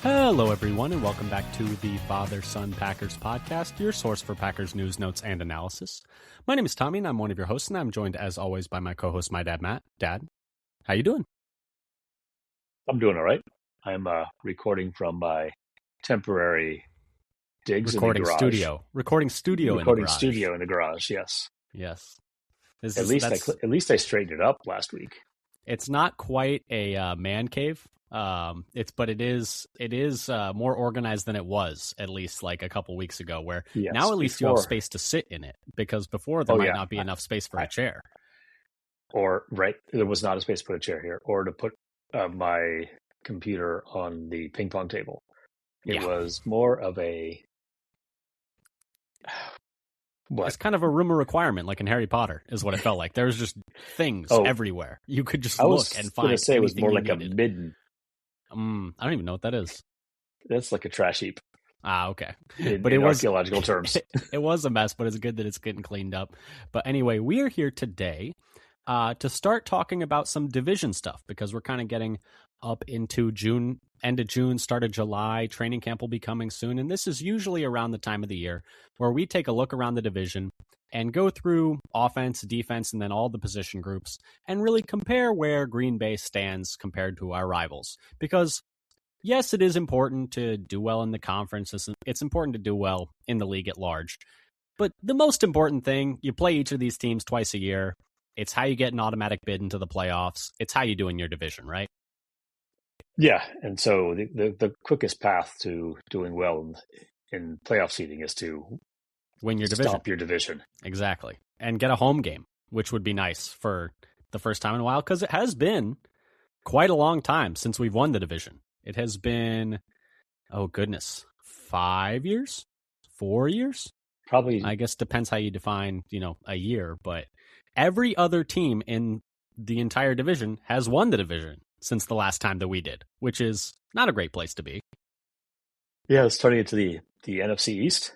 Hello, everyone, and welcome back to the Father-Son Packers podcast, your source for Packers news, notes, and analysis. My name is Tommy, and I'm one of your hosts, and I'm joined, as always, by my co-host, my dad, Matt. Dad, how you doing? I'm doing all right. I'm recording from my temporary digs in the garage. Recording studio in the garage. Yes. Yes. At least I straightened it up last week. It's not quite a man cave. It is more organized than it was, at least like a couple weeks ago, where now at least you have space to sit in it, because before there might not be enough space for a chair. There was not a space to put a chair here, or to put my computer on the ping pong table. It was more of a... It's kind of a room of requirement, like in Harry Potter, is what it felt like. There was just things everywhere. You could just look and find. I was going to say it was more like a midden. I don't even know what that is. That's like a trash heap. Ah, okay. But it was archaeological terms. It was a mess, but it's good that it's getting cleaned up. But anyway, we are here today to start talking about some division stuff, because we're kind of getting up into June, end of June, start of July. Training camp will be coming soon, and this is usually around the time of the year where we take a look around the division and go through offense, defense, and then all the position groups and really compare where Green Bay stands compared to our rivals. Because yes, it is important to do well in the conference. It's important to do well in the league at large. But the most important thing, you play each of these teams twice a year. It's how you get an automatic bid into the playoffs. It's how you do in your division, right? Yeah, and so the quickest path to doing well in playoff seeding is to win your division. Stop your division. Exactly. And get a home game, which would be nice for the first time in a while, because it has been quite a long time since we've won the division. It has been, 5 years? 4 years? Probably. I guess depends how you define, a year, but every other team in the entire division has won the division since the last time that we did, which is not a great place to be. Yeah, it's turning into the NFC East.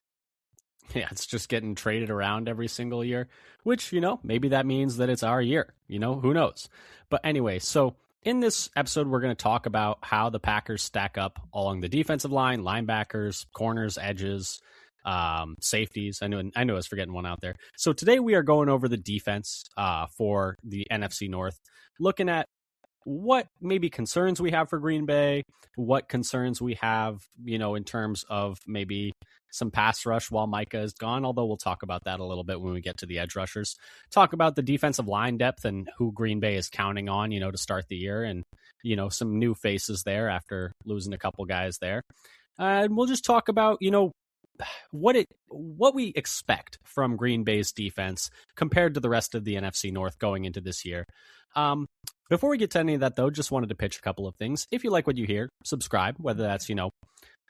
Yeah, it's just getting traded around every single year, which, maybe that means that it's our year. Who knows? But anyway, so in this episode, we're going to talk about how the Packers stack up along the defensive line, linebackers, corners, edges, safeties. I know I was forgetting one out there. So today we are going over the defense for the NFC North, looking at what maybe concerns we have for Green Bay, what concerns we have, in terms of maybe some pass rush while Micah is gone, although we'll talk about that a little bit when we get to the edge rushers. Talk about the defensive line depth and who Green Bay is counting on, to start the year, and, some new faces there after losing a couple guys there. And we'll just talk about, what we expect from Green Bay's defense compared to the rest of the NFC North going into this year. Before we get to any of that, though, just wanted to pitch a couple of things. If you like what you hear, subscribe, whether that's,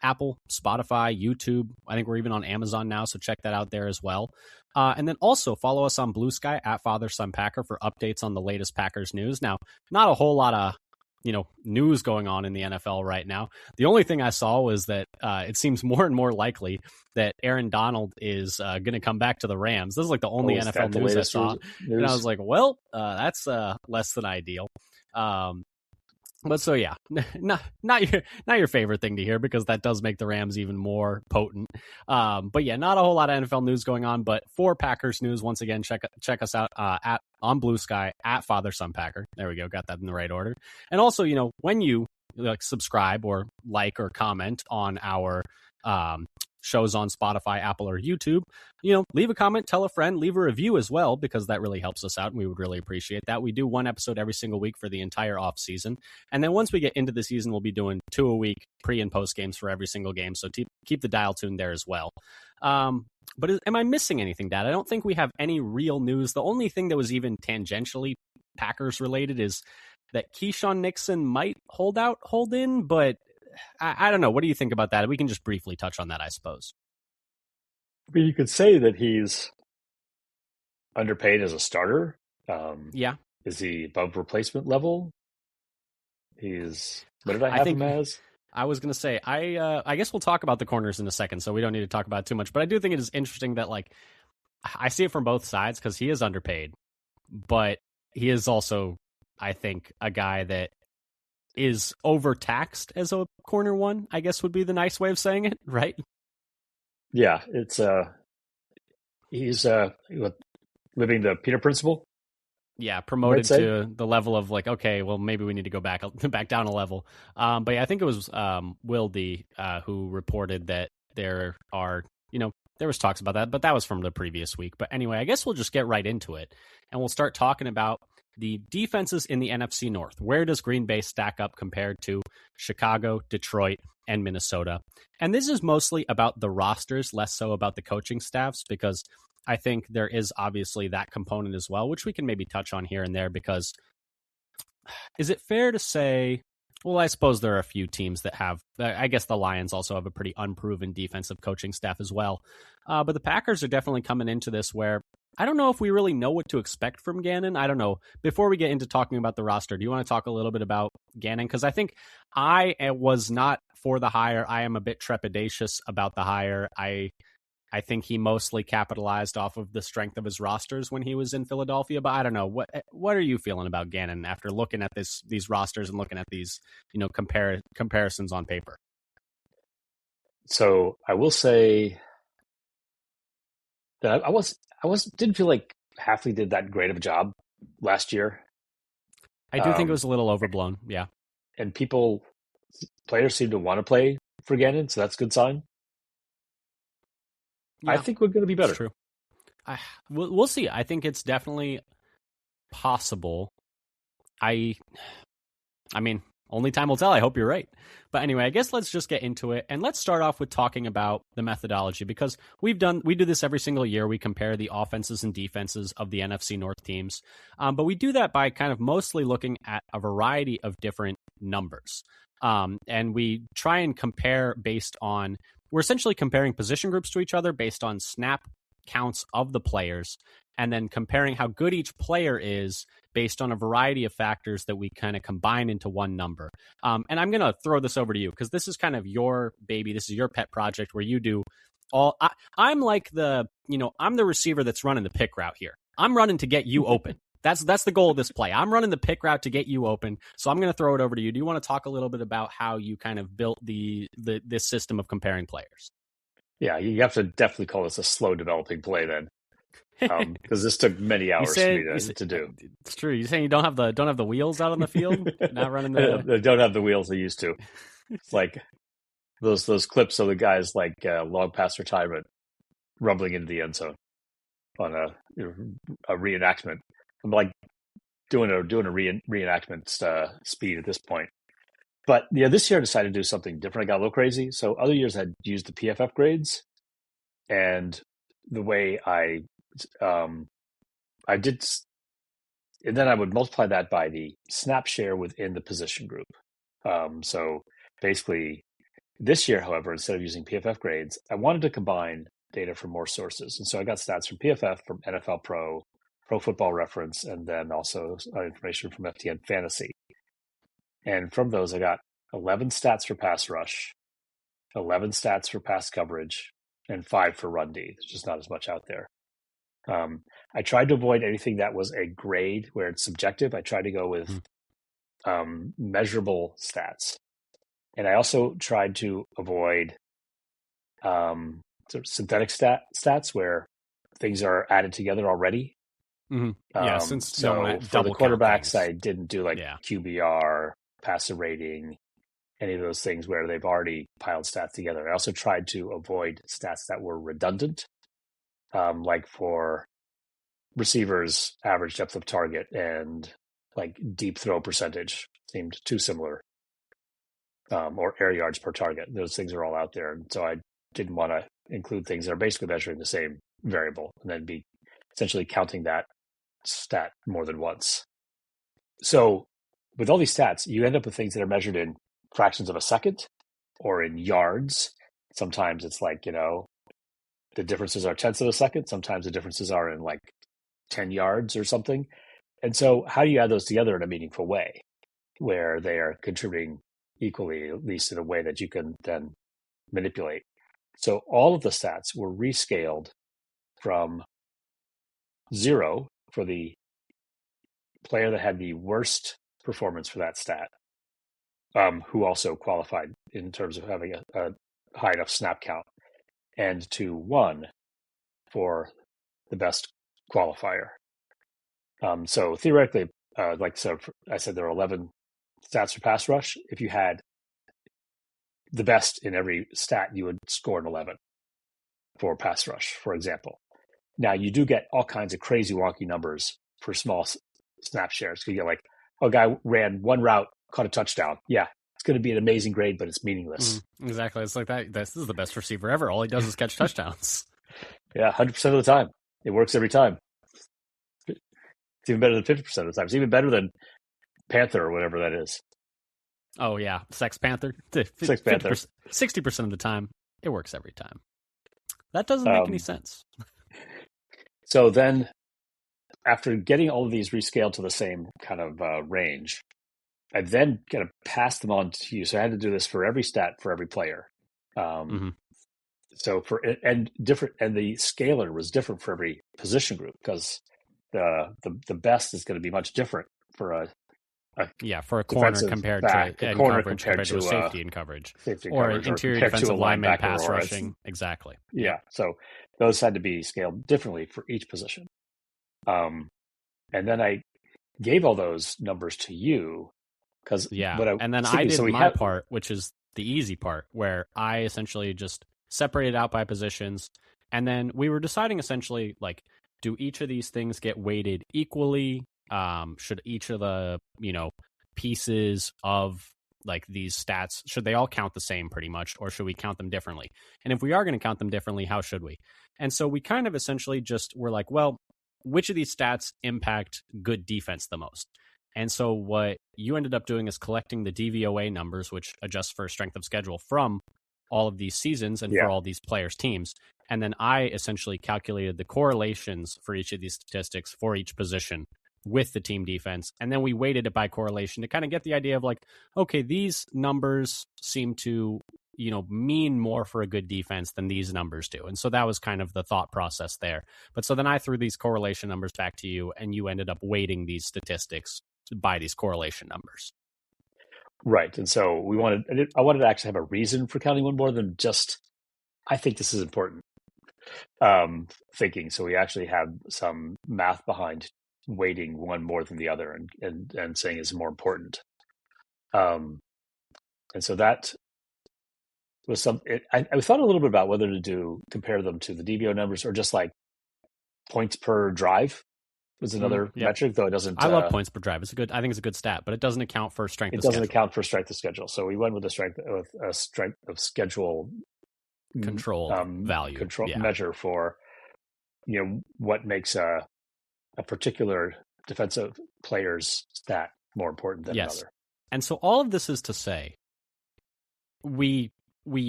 Apple, Spotify, YouTube. I think we're even on Amazon now, so check that out there as well. And then also follow us on Blue Sky at Father-Son Packer for updates on the latest Packers news. Now, not a whole lot of news going on in the NFL right now. The only thing I saw was that it seems more and more likely that Aaron Donald is going to come back to the Rams. This is like the only NFL news I saw. And I was like, well, that's less than ideal. But so, yeah, not your favorite thing to hear, because that does make the Rams even more potent. But yeah, not a whole lot of NFL news going on. But for Packers news, once again, check us out on Blue Sky at Father-Son Packer. There we go, got that in the right order. And also, when you subscribe or like or comment on our shows on Spotify, Apple, or YouTube, leave a comment, tell a friend, leave a review as well, because that really helps us out and we would really appreciate that. We do one episode every single week for the entire off season, and then once we get into the season, we'll be doing 2 a week, pre and post games for every single game, so keep the dial tuned there as well. But am I missing anything, Dad? I don't think we have any real news. The only thing that was even tangentially Packers related is that Keyshawn Nixon might hold in, but I don't know. What do you think about that? We can just briefly touch on that, I suppose. I mean, you could say that he's underpaid as a starter. Yeah. Is he above replacement level? What did I have him as? I was going to say, I guess we'll talk about the corners in a second, so we don't need to talk about it too much. But I do think it is interesting that, I see it from both sides, because he is underpaid, but he is also, I think, a guy that is overtaxed as a corner one, I guess would be the nice way of saying it, right? Yeah, it's he's living the Peter principle, Yeah, you might promoted say. to the level of like, okay, well, maybe we need to go back back down a level. But yeah, I think it was Will D who reported that there are, there was talks about that, but that was from the previous week. But anyway, I guess we'll just get right into it, and we'll start talking about the defenses in the NFC North. Where does Green Bay stack up compared to Chicago, Detroit, and Minnesota? And this is mostly about the rosters, less so about the coaching staffs, because I think there is obviously that component as well, which we can maybe touch on here and there, because is it fair to say, well, I suppose there are a few teams that have, I guess the Lions also have a pretty unproven defensive coaching staff as well. But the Packers are definitely coming into this where I don't know if we really know what to expect from Gannon. I don't know. Before we get into talking about the roster, do you want to talk a little bit about Gannon? Because I think I was not for the hire. I am a bit trepidatious about the hire. I think he mostly capitalized off of the strength of his rosters when he was in Philadelphia. But I don't know. What are you feeling about Gannon after looking at these rosters and looking at these, comparisons on paper? So I will say that I didn't feel like Halfley did that great of a job last year. I do think it was a little overblown. Yeah. And players seem to want to play for Gannon, so that's a good sign. Yeah, I think we're going to be better. That's true. We'll see. I think it's definitely possible. I mean, only time will tell. I hope you're right. But anyway, I guess let's just get into it. And let's start off with talking about the methodology, because we do this every single year. We compare the offenses and defenses of the NFC North teams. But we do that by kind of mostly looking at a variety of different numbers. And we try and compare we're essentially comparing position groups to each other based on snap counts of the players, and then comparing how good each player is based on a variety of factors that we kind of combine into one number. And I'm going to throw this over to you, because this is kind of your baby. This is your pet project where you do I'm like I'm the receiver that's running the pick route here. I'm running to get you open. That's the goal of this play. I'm running the pick route to get you open. So I'm going to throw it over to you. Do you want to talk a little bit about how you kind of built this system of comparing players? Yeah, you have to definitely call this a slow developing play then, because this took many hours for me to do. It's true. You're saying you don't have the wheels out on the field, not running They don't have the wheels they used to. It's like those clips of the guys like long past retirement rumbling into the end zone on a reenactment. I'm like doing a reenactment speed at this point. But yeah, this year I decided to do something different. I got a little crazy. So other years I'd used the PFF grades, and the way I did, and then I would multiply that by the snap share within the position group. So basically, this year, however, instead of using PFF grades, I wanted to combine data from more sources, and so I got stats from PFF, from NFL Pro, Pro Football Reference, and then also information from FTN Fantasy. And from those, I got 11 stats for pass rush, 11 stats for pass coverage, and 5 for run D. There's just not as much out there. I tried to avoid anything that was a grade where it's subjective. I tried to go with measurable stats. And I also tried to avoid sort of synthetic stats where things are added together already. Mm-hmm. Yeah, since so for the quarterbacks, I didn't do QBR, passer rating, any of those things where they've already piled stats together. I also tried to avoid stats that were redundant, like for receivers, average depth of target and like deep throw percentage seemed too similar, or air yards per target. Those things are all out there. And so I didn't want to include things that are basically measuring the same variable and then be essentially counting that stat more than once. So with all these stats, you end up with things that are measured in fractions of a second or in yards. Sometimes it's like, the differences are tenths of a second. Sometimes the differences are in like 10 yards or something. And so how do you add those together in a meaningful way where they are contributing equally, at least in a way that you can then manipulate? So all of the stats were rescaled from 0 for the player that had the worst performance for that stat who also qualified in terms of having a high enough snap count, and to 1 for the best qualifier. So theoretically, I said, there are 11 stats for pass rush. If you had the best in every stat, you would score an 11 for pass rush, for example. Now, you do get all kinds of crazy wonky numbers for small snap shares. You get like, a guy ran 1 route, caught a touchdown. Yeah, it's going to be an amazing grade, but it's meaningless. Exactly. It's like that. This is the best receiver ever. All he does is catch touchdowns. Yeah, 100% of the time. It works every time. It's even better than 50% of the time. It's even better than Panther or whatever that is. Oh, yeah. Sex Panther. 60% of the time, it works every time. That doesn't make any sense. So then, after getting all of these rescaled to the same kind of range, I then kind of passed them on to you. So I had to do this for every stat for every player. So and the scaler was different for every position group, because the best is going to be much different for a corner compared back, to coverage compared to a safety in coverage, or interior defensive lineman pass rushing. Exactly. Yeah. So those had to be scaled differently for each position. And then I gave all those numbers to you because and then I did my part, which is the easy part, where I essentially just separated out by positions, and then we were deciding essentially, like, do each of these things get weighted equally? Should each of the pieces of like these stats, should they all count the same pretty much, or should we count them differently? And if we are going to count them differently, how should we? And so we kind of essentially just were like, well, which of these stats impact good defense the most? And so what you ended up doing is collecting the DVOA numbers, which adjust for strength of schedule from all of these seasons and for all these players' teams. And then I essentially calculated the correlations for each of these statistics for each position with the team defense. And then we weighted it by correlation to kind of get the idea of like, okay, these numbers seem to, mean more for a good defense than these numbers do. And so that was kind of the thought process there. But so then I threw these correlation numbers back to you, and you ended up weighting these statistics by these correlation numbers. Right. And so I wanted to actually have a reason for counting one more than just, I think this is important thinking. So we actually have some math behind weighting one more than the other and saying it's more important. And so that was I thought a little bit about whether to compare them to the DVO numbers or just like points per drive was another metric, though it doesn't. I love points per drive. I think it's a good stat, but it doesn't account for strength of schedule. It doesn't account for strength of schedule. So we went with a strength of schedule control value measure for what makes a particular defensive player's stat more important than another. And so all of this is to say, we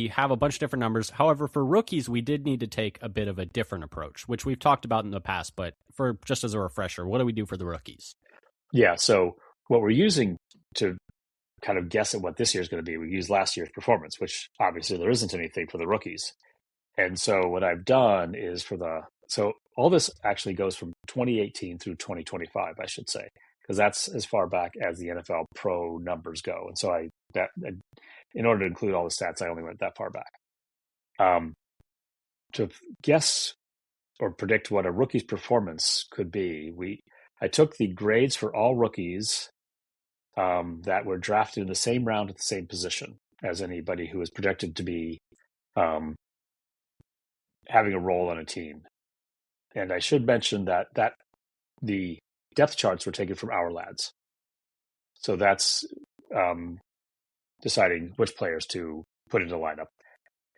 have a bunch of different numbers. However, for rookies, we did need to take a bit of a different approach, which we've talked about in the past. But for just as a refresher, what do we do for the rookies? Yeah, so what we're using to kind of guess at what this year is going to be, we use last year's performance, which obviously there isn't anything for the rookies. And so what I've done is so all this actually goes from 2018 through 2025, I should say, because that's as far back as the NFL Pro numbers go. And so in order to include all the stats, I only went that far back. To guess or predict what a rookie's performance could be, I took the grades for all rookies that were drafted in the same round at the same position as anybody who was projected to be having a role on a team. And I should mention that the depth charts were taken from Our Lads. So that's deciding which players to put into the lineup.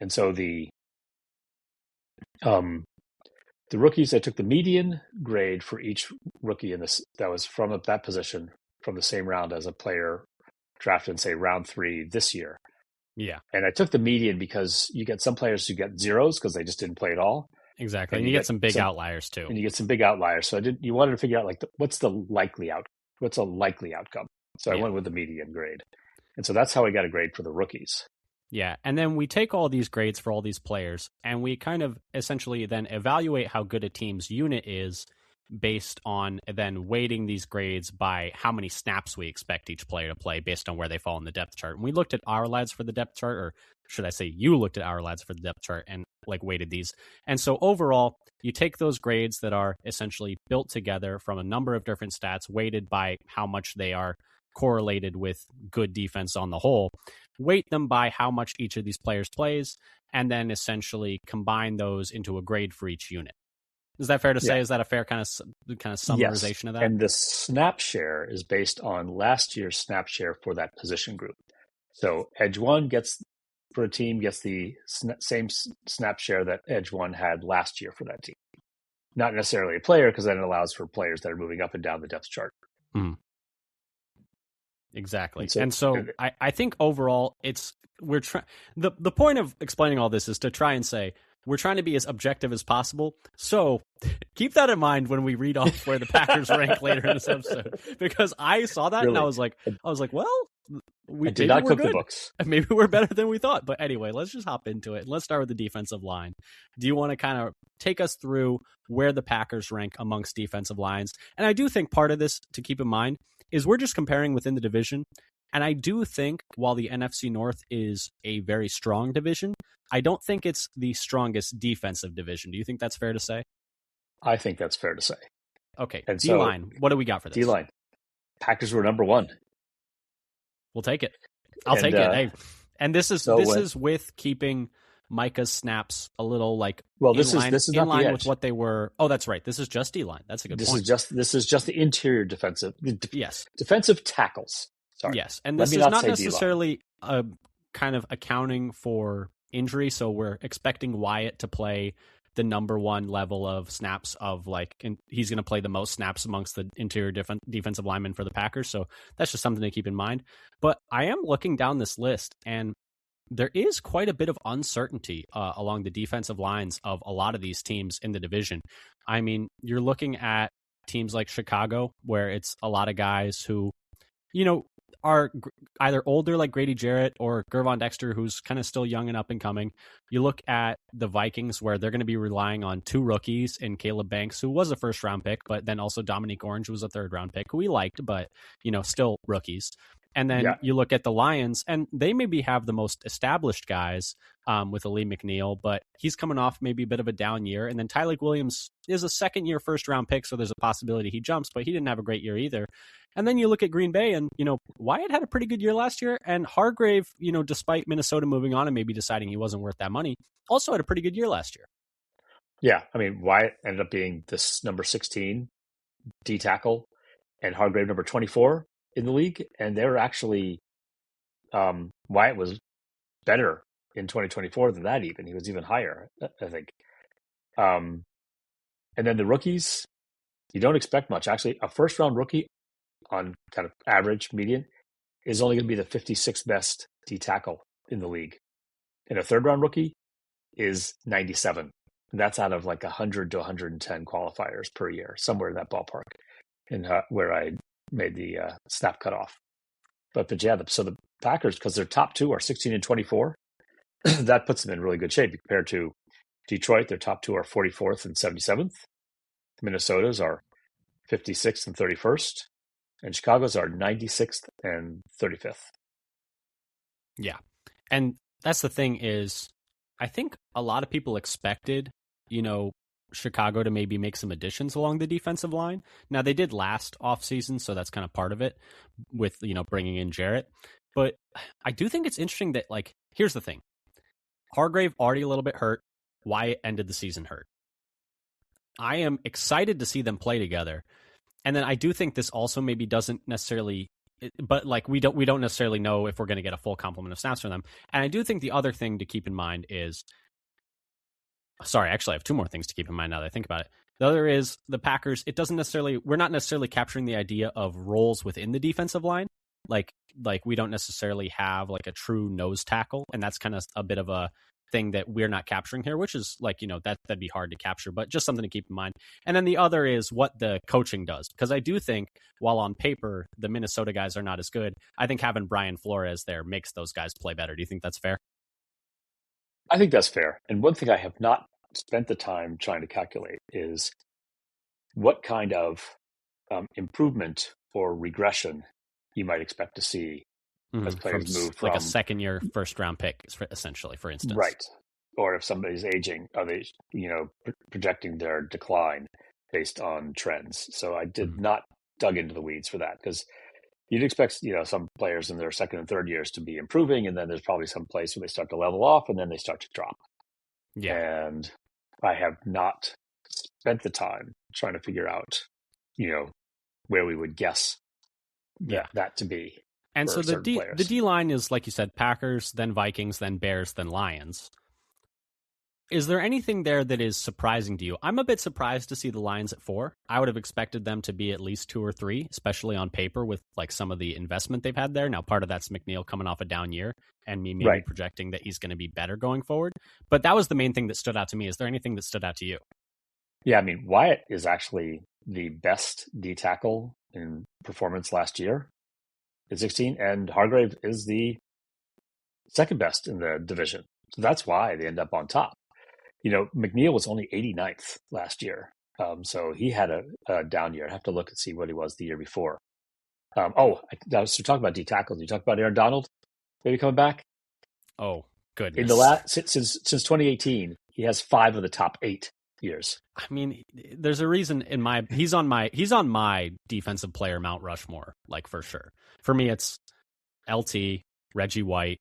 And so the rookies, I took the median grade for each rookie that was from that position from the same round as a player drafted in, say, round 3 this year. Yeah. And I took the median because you get some players who get zeros because they just didn't play at all. Exactly. And you get some big outliers too. And you get some big outliers. So you wanted to figure out what's a likely outcome. So I went with the median grade. And so that's how I got a grade for the rookies. Yeah. And then we take all these grades for all these players, and we kind of essentially then evaluate how good a team's unit is based on then weighting these grades by how many snaps we expect each player to play based on where they fall in the depth chart. And we looked at our lads for the depth chart, or should I say you looked at our lads for the depth chart and like weighted these. And so overall, you take those grades that are essentially built together from a number of different stats, weighted by how much they are correlated with good defense on the whole, weight them by how much each of these players plays, and then essentially combine those into a grade for each unit. Is that fair to say? Is that a fair kind of summarization of that? And the snap share is based on last year's snap share for that position group. So edge one for a team gets the same snap share that edge one had last year for that team. Not necessarily a player, because then it allows for players that are moving up and down the depth chart. Mm. Exactly. And so I think overall the point of explaining all this is to try and say we're trying to be as objective as possible. So keep that in mind when we read off where the Packers rank later in this episode, because I saw that and I was like, well, we did not cook the books. Maybe we're better than we thought. But anyway, let's just hop into it. Let's start with the defensive line. Do you want to kind of take us through where the Packers rank amongst defensive lines? And I do think part of this to keep in mind is we're just comparing within the division. And I do think while the NFC North is a very strong division, I don't think it's the strongest defensive division. Do you think that's fair to say? I think that's fair to say. Okay. And D-line, what do we got for this? D-line. Packers were number one. We'll take it. I'll take it. Hey. And this is with keeping Micah's snaps a little like this is in line with what they were. Oh, that's right. This is just D-line. That's a good point. This is just the interior defensive. Yes. Defensive tackles. Sorry. Yes. And this is not necessarily a kind of accounting for injury. So we're expecting Wyatt to play the number one level of snaps of he's going to play the most snaps amongst the interior defensive linemen for the Packers. So that's just something to keep in mind. But I am looking down this list, and there is quite a bit of uncertainty along the defensive lines of a lot of these teams in the division. I mean, you're looking at teams like Chicago, where it's a lot of guys who, are either older like Grady Jarrett or Gervon Dexter, who's kind of still young and up and coming. You look at the Vikings, where they're going to be relying on two rookies in Caleb Banks, who was a first-round pick, but then also Dominique Orange, who was a third-round pick, who we liked, but, still rookies. And then you look at the Lions, and they maybe have the most established guys with Lee McNeil, but he's coming off maybe a bit of a down year. And then Tyleik Williams is a second-year first-round pick, so there's a possibility he jumps, but he didn't have a great year either. And then you look at Green Bay, and, Wyatt had a pretty good year last year, and Hargrave, despite Minnesota moving on and maybe deciding he wasn't worth that money, also had a pretty good year last year. Yeah, I mean, Wyatt ended up being this number 16 D tackle, and Hargrave number 24 in the league, and they're actually Wyatt was better in 2024 than that. He was even higher, I think. And then the rookies, you don't expect much. Actually, a first-round rookie on kind of average median is only going to be the 56th best D tackle in the league, and a third-round rookie is 97. And that's out of 100 to 110 qualifiers per year, somewhere in that ballpark, and where I made the snap cutoff. But yeah, so the Packers, because their top two are 16 and 24, that puts them in really good shape compared to Detroit. Their top two are 44th and 77th. Minnesota's are 56th and 31st. And Chicago's are 96th and 35th. Yeah. And that's the thing is, I think a lot of people expected, Chicago to maybe make some additions along the defensive line. Now, they did last offseason, so that's kind of part of it with, bringing in Jarrett. But I do think it's interesting that, here's the thing. Hargrave already a little bit hurt. Wyatt ended the season hurt. I am excited to see them play together. And then I do think this also maybe doesn't necessarily, but we don't necessarily know if we're going to get a full complement of snaps from them. And I do think the other thing to keep in mind is, sorry, actually I have two more things to keep in mind now that I think about it. The other is the Packers, we're not necessarily capturing the idea of roles within the defensive line. Like we don't necessarily have a true nose tackle. And that's kind of a bit of a thing that we're not capturing here, which is that'd be hard to capture, but just something to keep in mind. And then the other is what the coaching does, because I do think while on paper the Minnesota guys are not as good, I think having Brian Flores there makes those guys play better. Do you think that's fair? I think that's fair. And one thing I have not spent the time trying to calculate is what kind of improvement or regression you might expect to see as players move from like a second-year first-round pick, essentially, for instance. Right. Or if somebody's aging, are they, projecting their decline based on trends? So I did not dug into the weeds for that, because you'd expect, some players in their second and third years to be improving, and then there's probably some place where they start to level off and then they start to drop. Yeah. And I have not spent the time trying to figure out, where we would guess that to be. And so the D line is, like you said, Packers, then Vikings, then Bears, then Lions. Is there anything there that is surprising to you? I'm a bit surprised to see the Lions at 4. I would have expected them to be at least 2 or 3, especially on paper with like some of the investment they've had there. Now, part of that's McNeil coming off a down year and me maybe projecting that he's going to be better going forward. But that was the main thing that stood out to me. Is there anything that stood out to you? Yeah, I mean, Wyatt is actually the best D tackle in performance last year at 16, and Hargrave is the second best in the division. So that's why they end up on top. McNeil was only 89th last year. So he had a down year. I have to look and see what he was the year before. I was talking about D tackles. You talk about Aaron Donald maybe coming back. Oh, goodness. In the last since 2018, he has 5 of the top 8 years. I mean, there's a reason he's on my defensive player Mount Rushmore, like, for sure. For me, it's LT, Reggie White,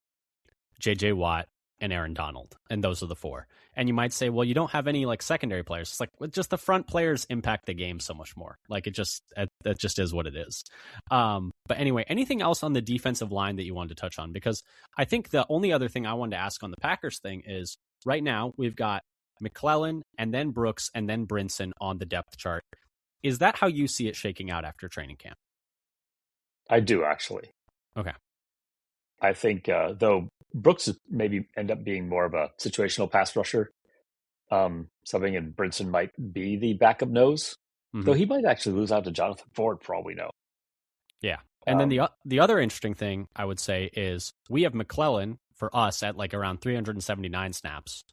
JJ Watt, and Aaron Donald, and those are the 4. And you might say, well, you don't have any like secondary players. It's like, just the front players impact the game so much more. Like, that just is what it is. But anyway, anything else on the defensive line that you wanted to touch on? Because I think the only other thing I wanted to ask on the Packers thing is, right now we've got McClellan and then Brooks and then Brinson on the depth chart. Is that how you see it shaking out after training camp? I do, actually. Okay. I think, though, Brooks maybe end up being more of a situational pass rusher. Something, and Brinson might be the backup nose, though he might actually lose out to Jonathan Ford for all we know. Yeah. And then the other interesting thing I would say is we have McClellan for us at like around 379 snaps,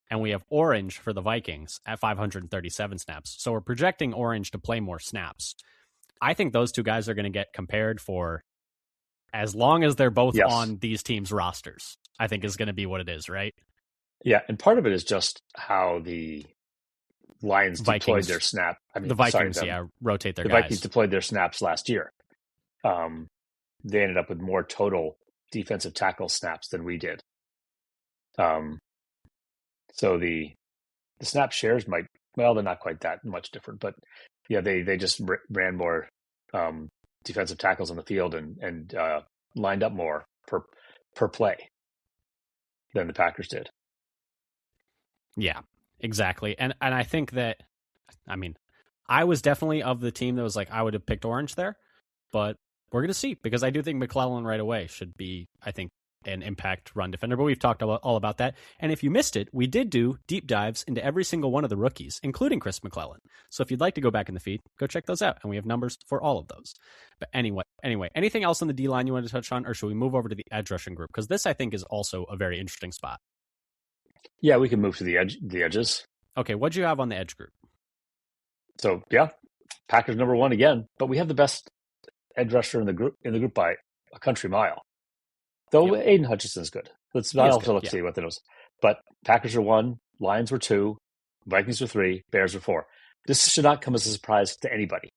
and we have Orange for the Vikings at 537 snaps. So we're projecting Orange to play more snaps. I think those two guys are going to get compared for as long as they're both on these teams' rosters, I think is going to be what it is, right? Yeah, and part of it is just how the Lions deployed their snap. I mean, the Vikings, rotate their guys. The Vikings deployed their snaps last year. They ended up with more total defensive tackle snaps than we did. So the snap shares they're not quite that much different, but yeah, they just ran more defensive tackles on the field and lined up more per play than the Packers did. Yeah, exactly. And I think that, I mean, I was definitely of the team that was like, I would have picked Orange there, but we're going to see, because I do think McClellan right away should be, I think, an impact run defender, but we've talked all about that. And if you missed it, we did do deep dives into every single one of the rookies, including Chris McClellan. So if you'd like to go back in the feed, go check those out. And we have numbers for all of those. But anyway, anything else on the D line you wanted to touch on, or should we move over to the edge rushing group? Because this, I think, is also a very interesting spot. Yeah, we can move to the edges. Okay, what'd you have on the edge group? So yeah, Packers number 1 again, but we have the best edge rusher in the group by a country mile. Though Aiden Hutchinson's good. Let's see what that is. But Packers are 1, Lions were 2, Vikings were 3, Bears were 4. This should not come as a surprise to anybody.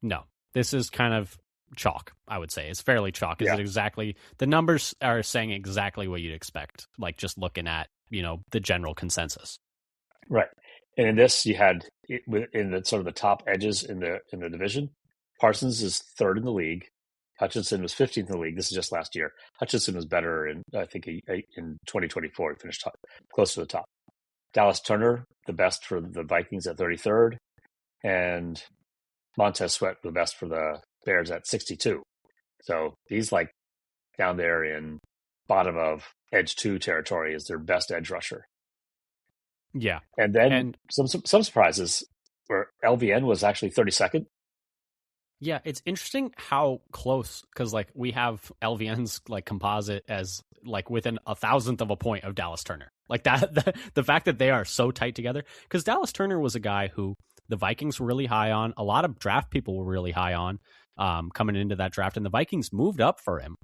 No, this is kind of chalk, I would say. It's fairly chalk. Is it exactly, the numbers are saying exactly what you'd expect, like just looking at, the general consensus. Right. And in this, you had in the sort of the top edges in the division, Parsons is 3rd in the league. Hutchinson was 15th in the league. This is just last year. Hutchinson was better in 2024. He finished close to the top. Dallas Turner, the best for the Vikings at 33rd. And Montez Sweat, the best for the Bears at 62. So he's like down there in bottom of edge 2 territory as their best edge rusher. Yeah. And then some surprises where LVN was actually 32nd. Yeah, it's interesting how close, because like we have LVN's like composite as like within 1,000th of a point of Dallas Turner. Like that, the fact that they are so tight together, because Dallas Turner was a guy who the Vikings were really high on. A lot of draft people were really high on coming into that draft, and the Vikings moved up for him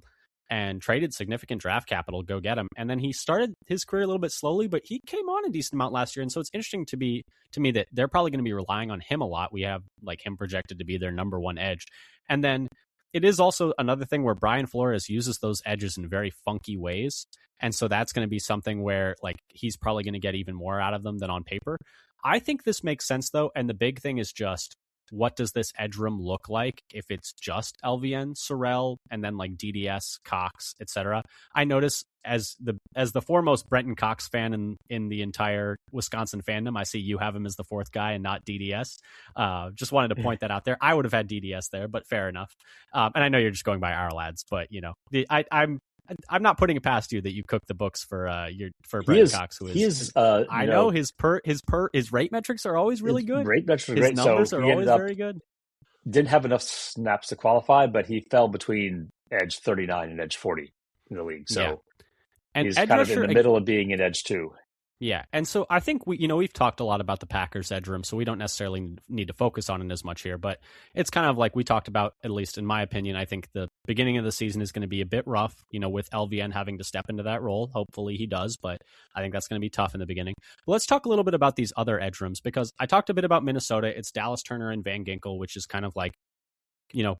and traded significant draft capital to go get him. And then he started his career a little bit slowly, but he came on a decent amount last year. And so it's interesting to me that they're probably going to be relying on him a lot. We have like him projected to be their number one edge. And then it is also another thing where Brian Flores uses those edges in very funky ways. And so that's going to be something where like he's probably going to get even more out of them than on paper. I think this makes sense though. And the big thing is just, what does this edge room look like if it's just LVN, Sorrell, and then like DDS, Cox, etc.? I notice as the foremost Brenton Cox fan in the entire Wisconsin fandom, I see you have him as the fourth guy and not DDS. Just wanted to point that out there. I would have had DDS there, but fair enough. And I know you're just going by our lads, but you know, I'm not putting it past you that you cook the books for Brenton Cox. I know his rate metrics are always really good. Rate metrics are his great. Numbers so are always very good. Didn't have enough snaps to qualify, but he fell between edge 39 and edge 40 in the league. So and he's kind of in the middle of being in edge 2. Yeah, and so I think we've talked a lot about the Packers edge room, so we don't necessarily need to focus on it as much here, but it's kind of like we talked about, at least in my opinion. I think the beginning of the season is going to be a bit rough, with LVN having to step into that role. Hopefully he does, but I think that's going to be tough in the beginning. But let's talk a little bit about these other edge rooms, because I talked a bit about Minnesota. It's Dallas Turner and Van Ginkel, which is kind of like,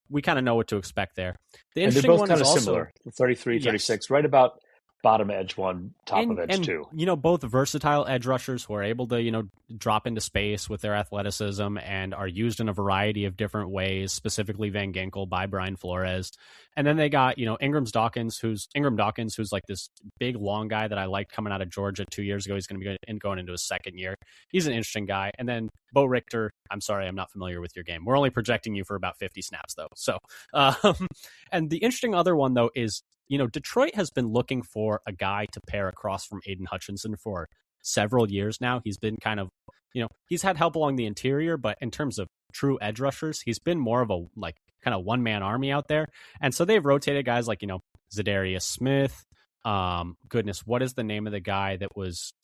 we kind of know what to expect there. The interesting they're both one kind is of also similar, 33, 36, right about bottom edge 1, top of edge 2. Both versatile edge rushers who are able to, drop into space with their athleticism and are used in a variety of different ways, specifically Van Ginkel by Brian Flores. And then they got, Ingram Dawkins, who's like this big, long guy that I liked coming out of Georgia 2 years ago. He's going to be going into his second year. He's an interesting guy. And then Bo Richter, I'm sorry, I'm not familiar with your game. We're only projecting you for about 50 snaps, though. So, and the interesting other one, though, is, Detroit has been looking for a guy to pair across from Aiden Hutchinson for several years now. He's been kind of, he's had help along the interior, but in terms of true edge rushers, he's been more of a like kind of one-man army out there. And so they've rotated guys like, Zadarius Smith. Goodness, what is the name of the guy that was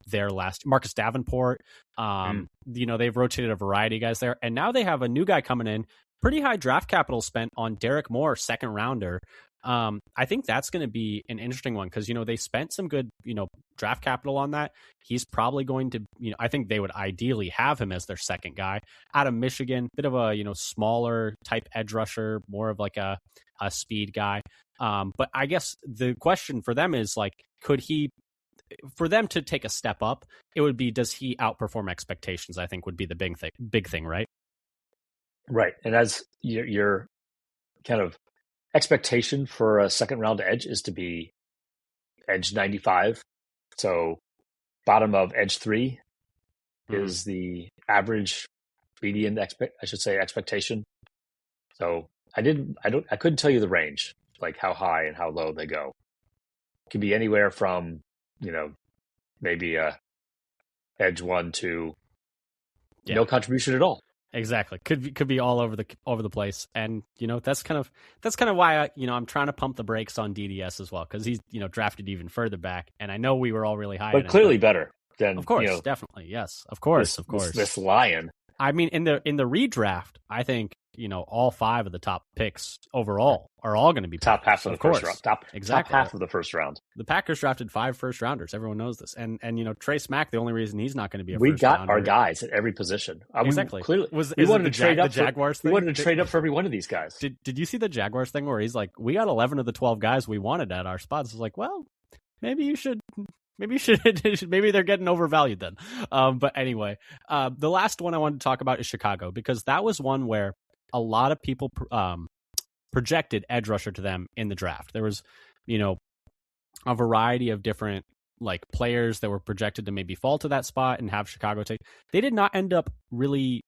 there last? Marcus Davenport. They've rotated a variety of guys there. And now they have a new guy coming in. Pretty high draft capital spent on Derek Moore, second rounder. I think that's going to be an interesting one because, they spent some good, draft capital on that. He's probably going to, I think they would ideally have him as their second guy out of Michigan, bit of a, smaller type edge rusher, more of like a speed guy. But I guess the question for them is like, for them to take a step up, it would be, does he outperform expectations? I think would be the big thing, right? Right. And as your kind of expectation for a second round edge is to be edge 95. So bottom of edge 3 is the average median expectation. So I couldn't tell you the range, like how high and how low they go. It could be anywhere from, maybe a edge 1 to no contribution at all. Exactly. Could be all over the place. And, that's kind of why I'm trying to pump the brakes on DDS as well, because he's, drafted even further back. And I know we were all really high. But clearly better than, of course, definitely. Yes, of course. This lion. I mean, in the redraft, I think, all 5 of the top picks overall are all going to be top half of the first round. Top half of the first round. The Packers drafted 5 first rounders. Everyone knows this. And Trey Smack, the only reason he's not going to be we got our guys at every position. Exactly. We wanted to trade up the Jaguars thing. We wanted to trade up for every one of these guys. Did you see the Jaguars thing where he's like, we got 11 of the 12 guys we wanted at our spots? It's like, well, maybe they're getting overvalued then. But anyway, the last one I wanted to talk about is Chicago, because that was one where a lot of people projected edge rusher to them in the draft. There was, a variety of different like players that were projected to maybe fall to that spot and have Chicago take. They did not end up really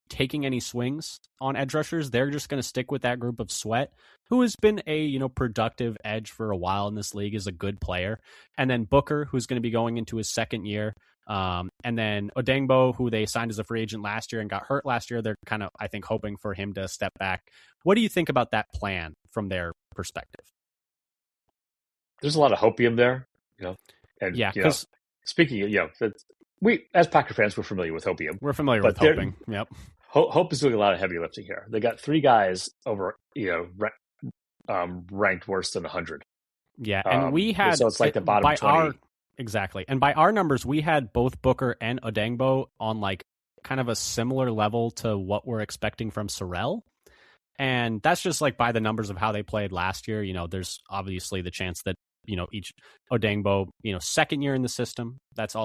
taking any swings on edge rushers. They're just going to stick with that group of Sweat, who has been a, productive edge for a while in this league, is a good player. And then Booker, who's going to be going into his second year. And then Odengbo, who they signed as a free agent last year and got hurt last year. They're kind of, I think, hoping for him to step back. What do you think about that plan from their perspective? There's a lot of hopium there, And, because speaking of, we as Packer fans, we're familiar with Hopium. We're familiar with hoping. Yep. Hope is doing a lot of heavy lifting here. They got 3 guys over, ranked worse than 100. Yeah, and we had so it's like the bottom 20. Exactly, and by our numbers, we had both Booker and Odengbo on like kind of a similar level to what we're expecting from Sorrell. And that's just like by the numbers of how they played last year. There's obviously the chance that, each Odengbo, second year in the system, it's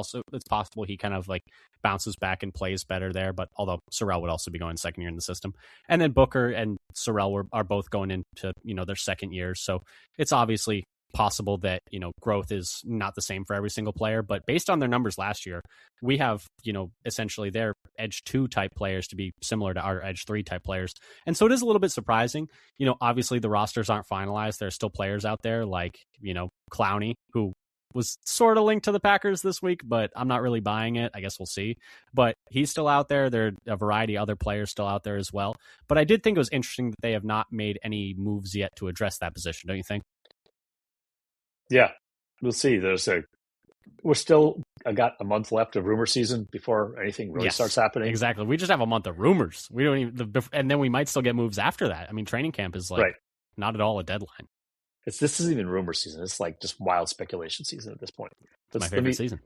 possible he kind of like bounces back and plays better there. But although Sorrell would also be going second year in the system. And then Booker and Sorrell are both going into, their second years. So it's obviously possible that, growth is not the same for every single player, but based on their numbers last year, we have, essentially their edge 2 type players to be similar to our edge 3 type players. And so it is a little bit surprising. Obviously the rosters aren't finalized. There's still players out there like, Clowney, who was sort of linked to the Packers this week, but I'm not really buying it. I guess we'll see. But he's still out there. There are a variety of other players still out there as well. But I did think it was interesting that they have not made any moves yet to address that position, don't you think? Yeah, we'll see. We're still got a month left of rumor season before anything really starts happening. Exactly. We just have a month of rumors. We don't even, and then we might still get moves after that. I mean, training camp is like not at all a deadline. This isn't even rumor season. It's like just wild speculation season at this point. It's my favorite season.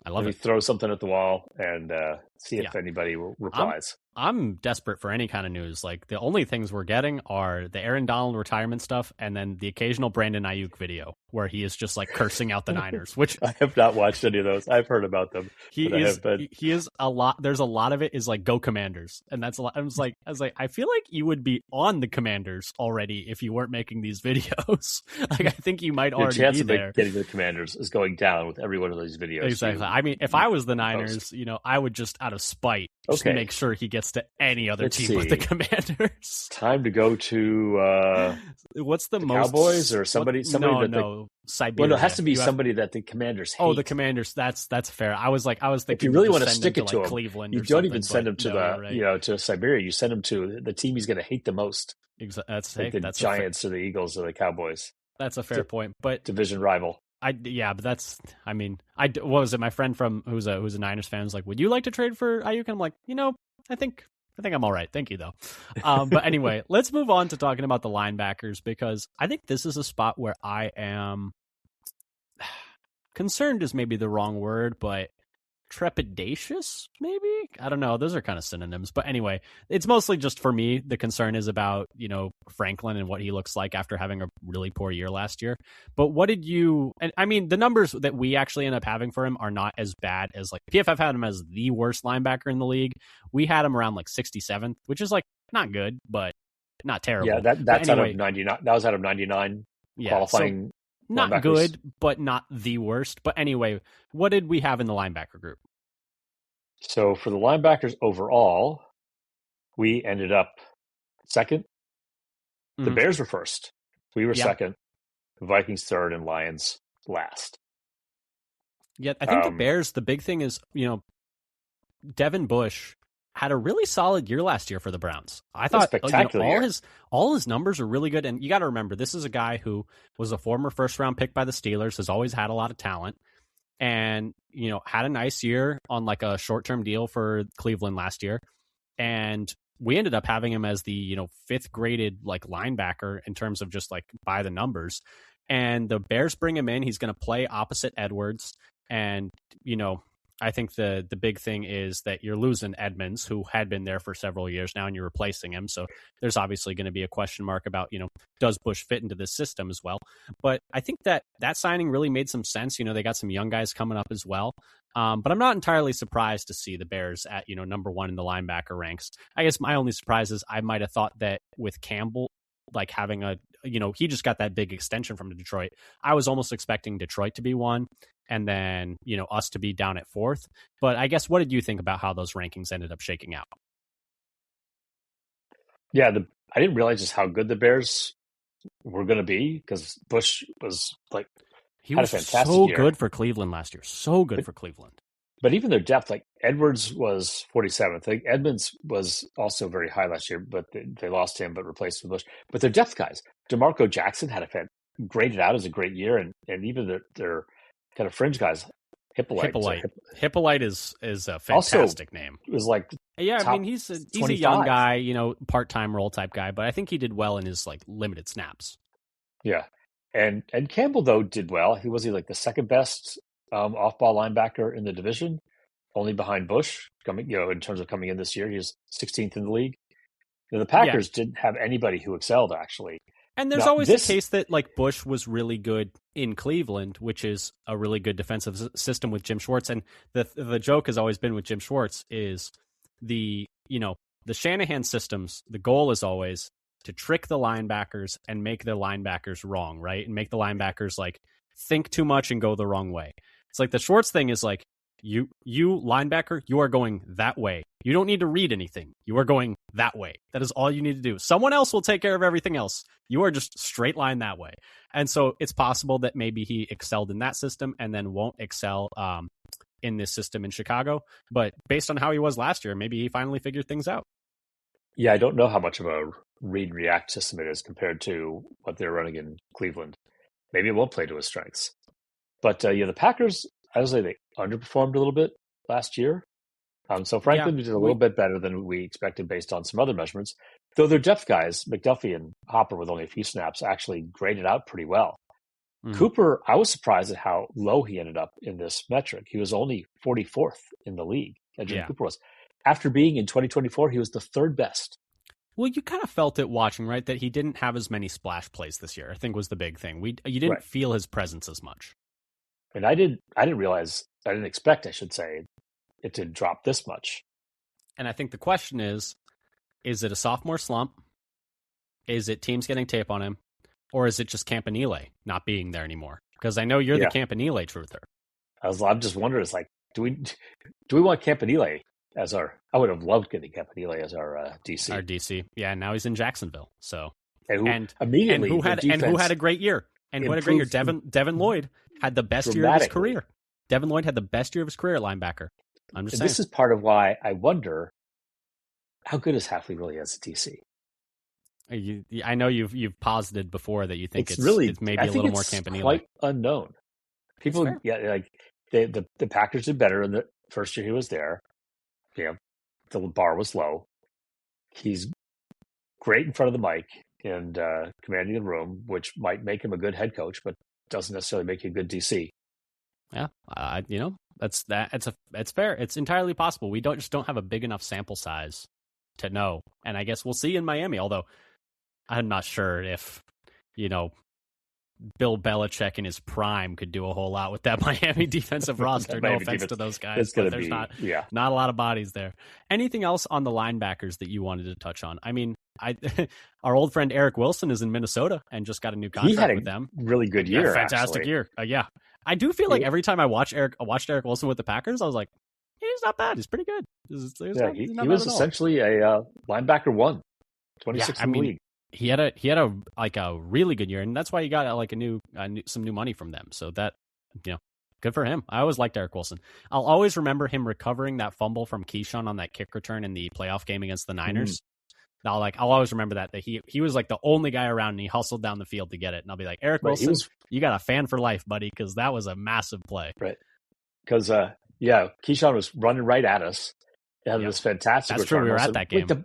I love it. Throw something at the wall and see if anybody replies. I'm desperate for any kind of news. Like the only things we're getting are the Aaron Donald retirement stuff and then the occasional Brandon Ayuk video where he is just like cursing out the Niners, which I have not watched any of those. I've heard about them. He is a lot. There's a lot of it is like go Commanders. And that's a lot. I was like, I feel like you would be on the Commanders already if you weren't making these videos. Like, I think you might already be there. Of getting the Commanders is going down with every one of these videos. Exactly. I mean, if I was the Niners, I would just out of spite just make sure he gets to any other team with the Commanders. Time to go to what's the most Cowboys or somebody? Siberia. Well, it has to be somebody that the Commanders hate. Oh, the Commanders. That's fair. I was thinking if you really want to stick it to like Cleveland, you don't even send him to to Siberia. You send him to the team he's going to hate the most. That's the Giants or the Eagles or the Cowboys. That's a fair point, but division rival. But that's. I mean, what was it? My friend who's a Niners fan was like, "Would you like to trade for Ayuk?" And I'm like, I think I'm all right. Thank you, though. But anyway, let's move on to talking about the linebackers because I think this is a spot where I am concerned is maybe the wrong word, but trepidatious, maybe? I don't know. Those are kind of synonyms. But anyway, it's mostly just for me. The concern is about, Franklin and what he looks like after having a really poor year last year. But what did you, and I mean, the numbers that we actually end up having for him are not as bad as like PFF had him as the worst linebacker in the league. We had him around like 67th, which is like not good, but not terrible. Yeah, that's out of 99. That was out of 99 qualifying. So not good, but not the worst. But anyway, what did we have in the linebacker group? So for the linebackers overall, we ended up second. The Bears were first. We were second. The Vikings third and Lions last. Yeah, I think the Bears, the big thing is, Devin Bush had a really solid year last year for the Browns. I thought all his numbers are really good. And you got to remember, this is a guy who was a former first-round pick by the Steelers, has always had a lot of talent, and, had a nice year on like a short-term deal for Cleveland last year. And we ended up having him as the, 5th graded like linebacker in terms of just like by the numbers. And the Bears bring him in. He's going to play opposite Edwards. And, I think the big thing is that you're losing Edmonds, who had been there for several years now, and you're replacing him. So there's obviously going to be a question mark about, does Bush fit into this system as well? But I think that signing really made some sense. They got some young guys coming up as well. But I'm not entirely surprised to see the Bears at, number 1 in the linebacker ranks. I guess my only surprise is I might have thought that with Campbell, like having he just got that big extension from Detroit. I was almost expecting Detroit to be 1 and then, us to be down at 4th. But I guess, what did you think about how those rankings ended up shaking out? Yeah, I didn't realize just how good the Bears were going to be because Bush was like, he was a fantastic so year. Good for Cleveland last year. So good for Cleveland. But even their depth, like Edwards was 47th. I think Edmonds was also very high last year, but they lost him, but replaced with Bush. But their depth guys, DeMarco Jackson had graded out as a great year, and even their kind of fringe guys, Hippolyte is a fantastic name. It was like I mean he's a young guy, part-time role type guy, but I think he did well in his like limited snaps. Yeah, and Campbell though did well. He was like the second best off-ball linebacker in the division, only behind Bush. In terms of coming in this year, he was 16th in the league. The Packers didn't have anybody who excelled actually. And there's always the case that like Bush was really good in Cleveland, which is a really good defensive system with Jim Schwartz. And the joke has always been with Jim Schwartz is the Shanahan systems. The goal is always to trick the linebackers and make the linebackers wrong, right? And make the linebackers like think too much and go the wrong way. It's like the Schwartz thing is like, you linebacker, you are going that way. You don't need to read anything. You are going that way. That is all you need to do. Someone else will take care of everything else. You are just straight line that way. And so it's possible that maybe he excelled in that system and then won't excel in this system in Chicago. But based on how he was last year, maybe he finally figured things out. Yeah, I don't know how much of a read and react system it is compared to what they're running in Cleveland. Maybe it won't play to his strengths. But the Packers, I would say they underperformed a little bit last year. So Franklin did a little bit better than we expected based on some other measurements. Though their depth guys, McDuffie and Hopper, with only a few snaps, actually graded out pretty well. Cooper, I was surprised at how low he ended up in this metric. He was only 44th in the league. Cooper was. After being in 2024, he was the third best. Well, you kind of felt it watching, right? That he didn't have as many splash plays this year, I think was the big thing. You didn't feel his presence as much. And I didn't expect, I should say, it to drop this much. And I think the question is it a sophomore slump? Is it teams getting tape on him? Or is it just Campanile not being there anymore? Because I know you're the Campanile truther. I'm just wondering, it's like, do we want Campanile as our? I would have loved getting Campanile as our DC. Our DC, yeah. Now he's in Jacksonville, so who had a great year, Devin Lloyd had the best year of his career. Devin Lloyd had the best year of his career at linebacker. I'm just saying. This is part of why I wonder how good is Hafley really as a DC. I know you've posited before that you think it's maybe a little more Campanile. Quite unknown. People, like the Packers did better in the first year he was there. The bar was low. He's great in front of the mic and commanding the room, which might make him a good head coach, but doesn't necessarily make you a good DC. Yeah, that's it's fair. It's entirely possible. We don't have a big enough sample size to know, and I guess we'll see in Miami. Although I'm not sure if Bill Belichick in his prime could do a whole lot with that Miami defensive roster. No offense to those guys, but there's not a lot of bodies there. Anything else on the linebackers that you wanted to touch on? I mean, our old friend Eric Wilson is in Minnesota and just got a new contract with them. Really good year, fantastic year. I do feel like every time I watched Eric Wilson with the Packers, I was like, he's not bad. He's pretty good. He was essentially a linebacker 1, 26 in the league. He had a really good year, and that's why he got some new money from them. So that good for him. I always liked Eric Wilson. I'll always remember him recovering that fumble from Keyshawn on that kick return in the playoff game against the Niners. I'll always remember that he was like the only guy around, and he hustled down the field to get it. And I'll be like, Eric Wilson, you got a fan for life, buddy, because that was a massive play. Right. Because Keyshawn was running right at us. It had this fantastic. That's true. We were at that game.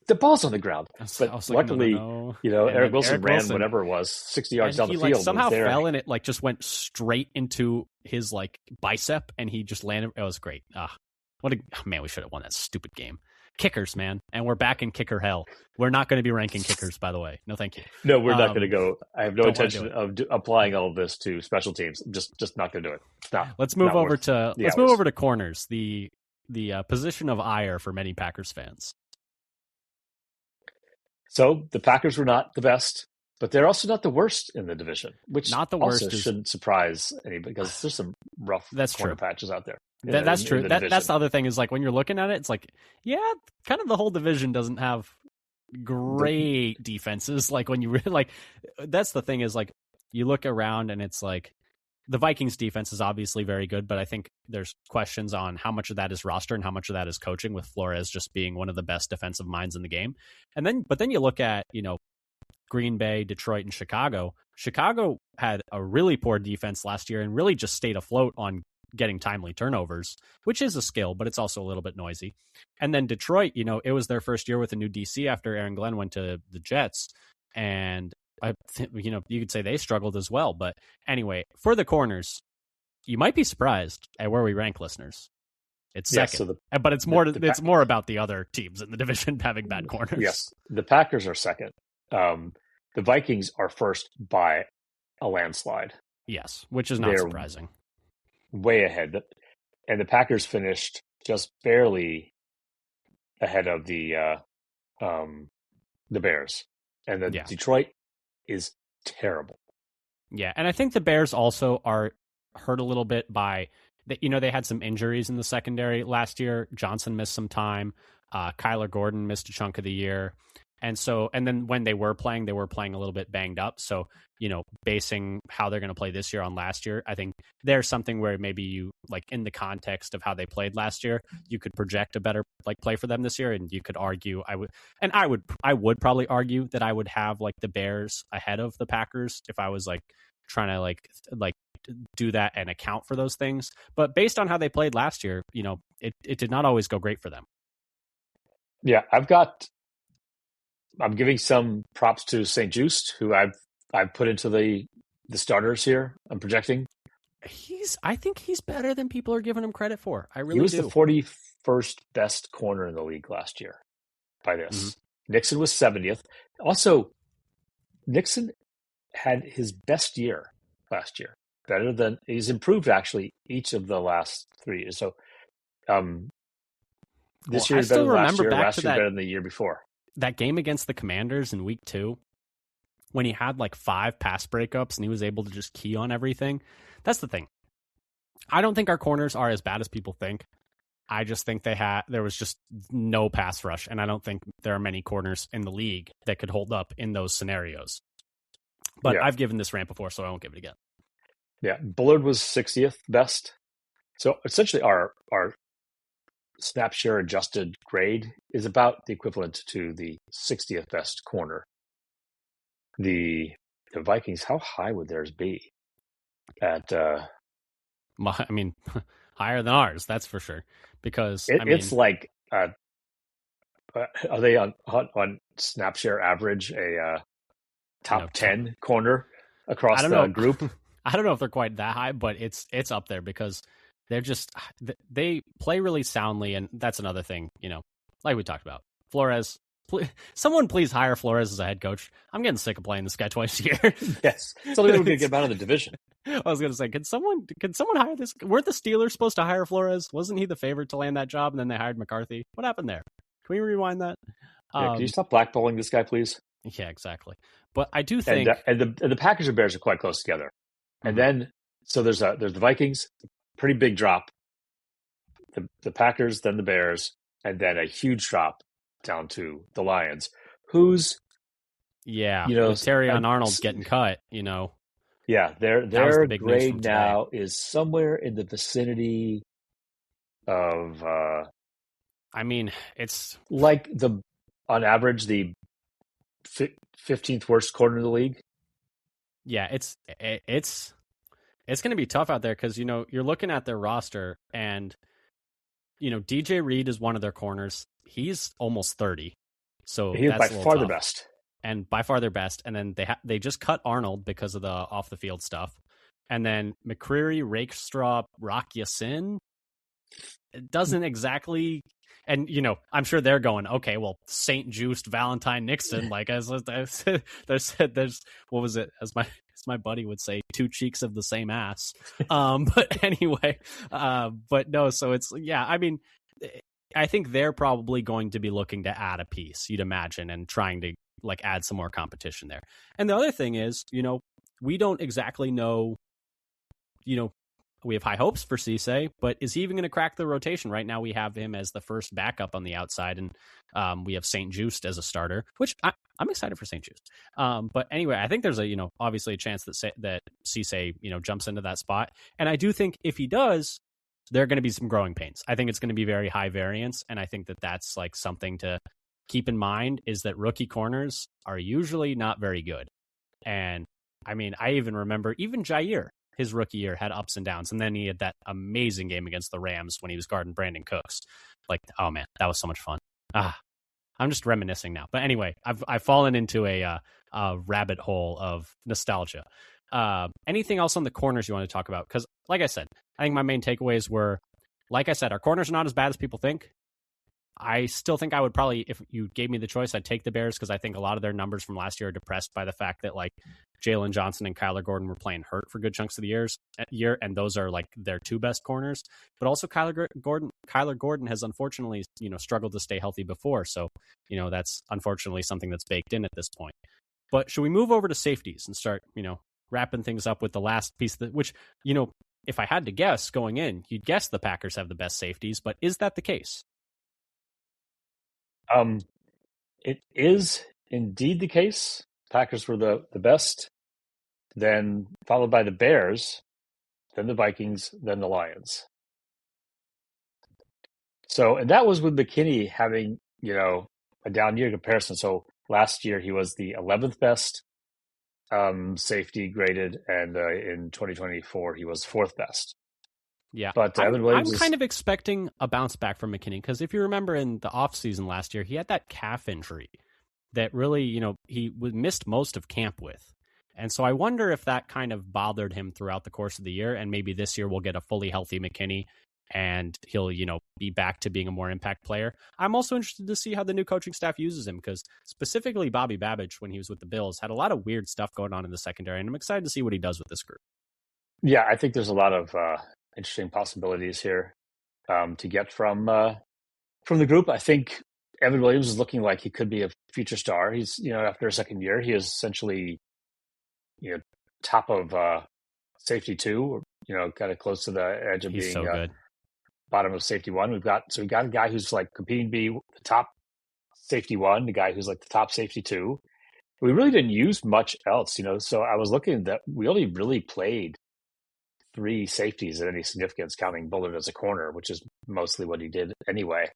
The ball's on the ground, but luckily, Eric Wilson ran whatever it was 60 yards down the field. Somehow fell, and it just went straight into his bicep, and he just landed. It was great. Man, we should have won that stupid game. Kickers, man, and we're back in kicker hell. We're not going to be ranking kickers, by the way. No, thank you. No, we're not going to go. I have no intention of applying all of this to special teams. Just not going to do it. Let's move over to corners. The position of ire for many Packers fans. So the Packers were not the best, but they're also not the worst in the division, which not the worst shouldn't surprise anybody because there's some rough corner patches out there. That's true. That's the other thing is when you're looking at it, it's kind of the whole division doesn't have great defenses. When you really that's the thing is you look around and it's the Vikings defense is obviously very good, but I think there's questions on how much of that is roster and how much of that is coaching, with Flores just being one of the best defensive minds in the game. But then you look at, Green Bay, Detroit, and Chicago. Chicago had a really poor defense last year and really just stayed afloat on getting timely turnovers, which is a skill, but it's also a little bit noisy. And then Detroit, it was their first year with a new DC after Aaron Glenn went to the Jets. And, you could say they struggled as well. But anyway, for the corners, you might be surprised at where we rank, listeners. It's second, but it's more about the other teams in the division having bad corners. Yes, the Packers are second. The Vikings are first by a landslide. Yes, which is not surprising. Way ahead. And the Packers finished just barely ahead of the Bears. And then Detroit is terrible. Yeah, and I think the Bears also are hurt a little bit by, they had some injuries in the secondary last year. Johnson missed some time. Kyler Gordon missed a chunk of the year. And then when they were playing a little bit banged up. So, basing how they're going to play this year on last year, I think there's something where maybe you, like, in the context of how they played last year, you could project a better, like, play for them this year. And you could argue, I would probably argue that I would have, like, the Bears ahead of the Packers if I was, like, trying to like do that and account for those things. But based on how they played last year, it did not always go great for them. Yeah, I'm giving some props to St. Just, who I've put into the starters here. I'm projecting. I think he's better than people are giving him credit for. I really do. He was the 41st best corner in the league last year by this. Mm-hmm. Nixon was 70th. Also, Nixon had his best year last year. He's improved actually each of the last 3 years. So this year is better than last year. Last year better than the year before. That game against the Commanders in week 2, when he had like 5 pass breakups and he was able to just key on everything. That's the thing. I don't think our corners are as bad as people think. I just think there was just no pass rush, and I don't think there are many corners in the league that could hold up in those scenarios. But I've given this rant before, so I won't give it again. Yeah, Bullard was 60th best. So essentially our snap share adjusted grade is about the equivalent to the 60th best corner. The Vikings, how high would theirs be? Higher than ours, that's for sure. Because it's like, are they on snap share average a top 10 corner across the group? I don't know if they're quite that high, but it's up there because they play really soundly, and that's another thing, like we talked about. Flores, someone please hire Flores as a head coach. I'm getting sick of playing this guy twice a year. Yes, it's only going to get him out of the division. I was going to say, can someone hire this? Weren't the Steelers supposed to hire Flores? Wasn't he the favorite to land that job, and then they hired McCarthy? What happened there? Can we rewind that? Can you stop blackballing this guy, please? Yeah, exactly. But I do think, and the Packers and Bears are quite close together. And then, so there's the Vikings, pretty big drop. The Packers, then the Bears, and then a huge drop down to the Lions, who's with Terry on Arnold getting cut, Yeah, their grade now is somewhere in the vicinity of. It's like on average the 15th worst corner in the league. Yeah, it's going to be tough out there because you're looking at their roster and DJ Reed is one of their corners. He's almost 30, so he's that's by far the best. And by far their best. And then they just cut Arnold because of the off the field stuff. And then McCreary, Rakestraw, Rock Ya-Sin. It doesn't exactly. And I'm sure they're going, okay, well, St. Just, Valentine, Nixon, like there's what was it? As my buddy would say, 2 cheeks of the same ass. But anyway, but no. So it's I think they're probably going to be looking to add a piece, you'd imagine, and trying to add some more competition there. And the other thing is, we don't exactly know, we have high hopes for Cisse, but is he even going to crack the rotation? Right now we have him as the first backup on the outside, and we have St. Just as a starter, which I'm excited for St. Just. But anyway, I think there's obviously a chance that Cisse, jumps into that spot. And I do think if he does, there are going to be some growing pains. I think it's going to be very high variance. And I think that that's something to keep in mind, is that rookie corners are usually not very good. And I even remember even Jair, his rookie year had ups and downs, and then he had that amazing game against the Rams when he was guarding Brandon Cooks. Like, oh man, that was so much fun. I'm just reminiscing now. But anyway, I've fallen into a rabbit hole of nostalgia. Anything else on the corners you want to talk about? Because, like I said, I think my main takeaways were, like I said, our corners are not as bad as people think. I still think I would probably, if you gave me the choice, I'd take the Bears because I think a lot of their numbers from last year are depressed by the fact that like Jalen Johnson and Kyler Gordon were playing hurt for good chunks of the year, and those are like their two best corners. But also Kyler Gordon has unfortunately, struggled to stay healthy before, so that's unfortunately something that's baked in at this point. But should we move over to safeties and start, wrapping things up with the last piece which, if I had to guess going in, you'd guess the Packers have the best safeties, but is that the case? It is indeed the case. Packers were the best, then followed by the Bears, then the Vikings, then the Lions. So, and that was with McKinney having, a down year comparison. So last year he was the 11th best safety graded, and in 2024 he was 4th best. Yeah, but I'm kind of expecting a bounce back from McKinney because if you remember in the offseason last year, he had that calf injury that really, he missed most of camp with. And so I wonder if that kind of bothered him throughout the course of the year, and maybe this year we'll get a fully healthy McKinney and he'll, be back to being a more impact player. I'm also interested to see how the new coaching staff uses him because specifically Bobby Babbage, when he was with the Bills, had a lot of weird stuff going on in the secondary, and I'm excited to see what he does with this group. Yeah, I think there's a lot of interesting possibilities here to get from the group. I think Evan Williams is looking like he could be a future star. He's, after a second year, he is essentially, top of safety 2, or, kind of close to the edge of being so good. Bottom of safety 1. We've got a guy who's like competing to be the top safety 1, the guy who's like the top safety 2. We really didn't use much else, so I was looking at that. We only really played 3 safeties at any significance, counting Bullard as a corner, which is mostly what he did anyway.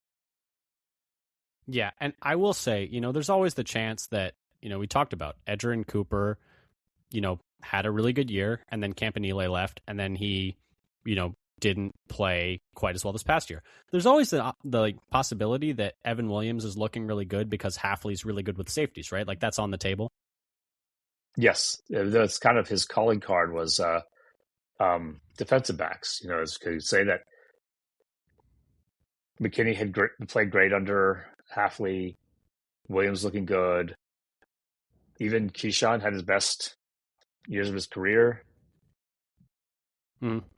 Yeah, and I will say, there's always the chance that, we talked about Edgerrin Cooper, had a really good year, and then Campanile left, and then he, didn't play quite as well this past year. There's always the possibility that Evan Williams is looking really good because Hafley's really good with safeties, right? Like that's on the table. Yes, that's kind of his calling card was defensive backs. Could say that McKinney had played great under Hafley, Williams looking good. Even Keyshawn had his best years of his career.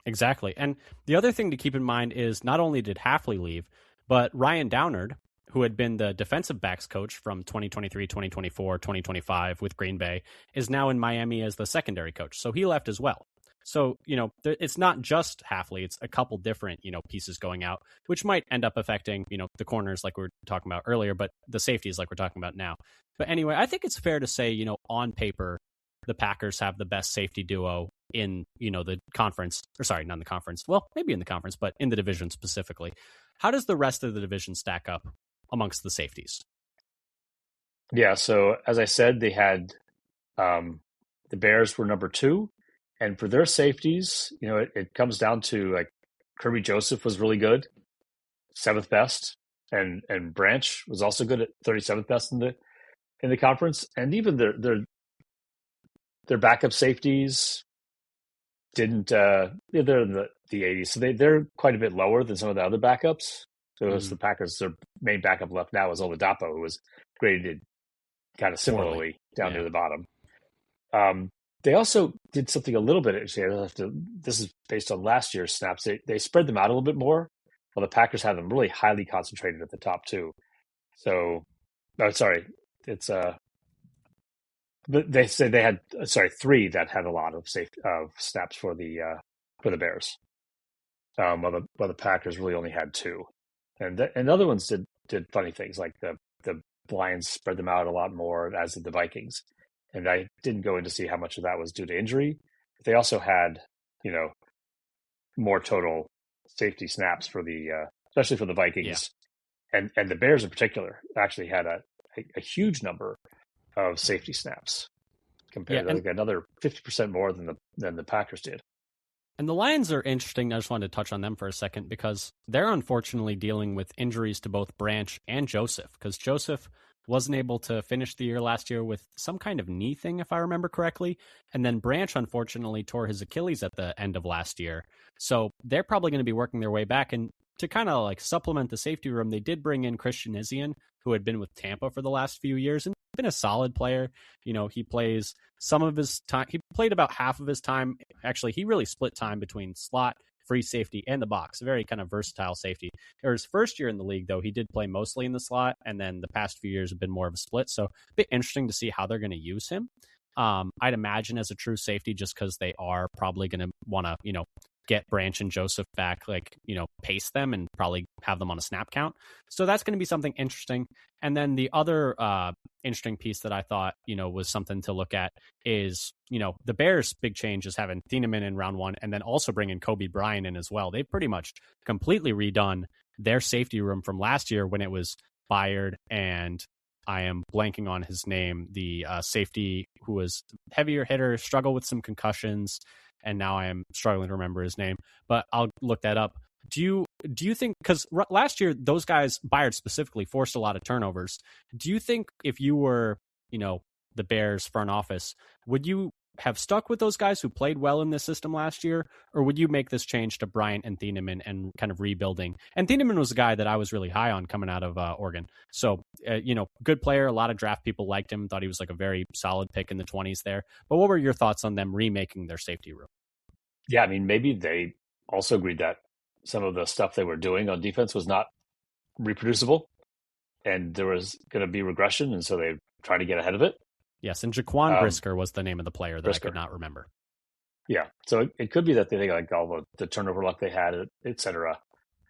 Exactly. And the other thing to keep in mind is not only did Hafley leave, but Ryan Downard, who had been the defensive backs coach from 2023, 2024, 2025 with Green Bay, is now in Miami as the secondary coach. So he left as well. So, it's not just Hafley. It's a couple different, pieces going out, which might end up affecting, the corners like we were talking about earlier, but the safeties like we're talking about now. But anyway, I think it's fair to say, on paper, the Packers have the best safety duo in, the conference, or sorry, not in the conference. Well, maybe in the conference, but in the division specifically. How does the rest of the division stack up amongst the safeties? Yeah. So as I said, they had, the Bears were number 2. And for their safeties, it comes down to like Kirby Joseph was really good, 7th best, and Branch was also good at 37th best in the conference. And even their backup safeties didn't they're in the 80s, so they're quite a bit lower than some of the other backups. So it's the Packers, their main backup left now is Oladapo, who was graded kind of similarly down near the bottom. They also did something a little bit. Actually, this is based on last year's snaps. They spread them out a little bit more, while the Packers had them really highly concentrated at the top 2. So, it's they say they had 3 that had a lot of snaps for the Bears, while the Packers really only had 2, and other ones did funny things like the Lions spread them out a lot more, as did the Vikings. And I didn't go in to see how much of that was due to injury. But they also had, more total safety snaps for especially for the Vikings. Yeah. And the Bears in particular actually had a huge number of safety snaps compared to like another 50% more than the Packers did. And the Lions are interesting. I just wanted to touch on them for a second because they're unfortunately dealing with injuries to both Branch and Joseph, because Joseph wasn't able to finish the year last year with some kind of knee thing, if I remember correctly. And then Branch, unfortunately, tore his Achilles at the end of last year. So they're probably going to be working their way back. And to kind of like supplement the safety room, they did bring in Christian Izien, who had been with Tampa for the last few years and been a solid player. He plays some of his time. He played about half of his time. Actually, he really split time between slot, free safety, and the box. A very kind of versatile safety. His first year in the league, though, he did play mostly in the slot, and then the past few years have been more of a split. So a bit interesting to see how they're going to use him. I'd imagine as a true safety, just because they are probably going to want to, get Branch and Joseph back, pace them and probably have them on a snap count. So that's going to be something interesting. And then the other interesting piece that I thought, was something to look at is, the Bears' big change is having Thieneman in round one and then also bringing Kobe Bryant in as well. They've pretty much completely redone their safety room from last year when it was Byard and I am blanking on his name, the safety who was heavier hitter, struggled with some concussions, and now I am struggling to remember his name, but I'll look that up. Do you think, because last year those guys, Byard specifically, forced a lot of turnovers. Do you think if you were, the Bears front office, would you have stuck with those guys who played well in this system last year, or would you make this change to Bryant and Thieneman and kind of rebuilding? And Thieneman was a guy that I was really high on coming out of Oregon. So, good player. A lot of draft people liked him, thought he was like a very solid pick in the 20s there. But what were your thoughts on them remaking their safety room? Yeah, I mean, maybe they also agreed that some of the stuff they were doing on defense was not reproducible and there was going to be regression. And so they tried to get ahead of it. Yes, and Jaquan Brisker was the name of the player that Brisker. I could not remember. Yeah, so it could be that they think like all the turnover luck they had, et cetera,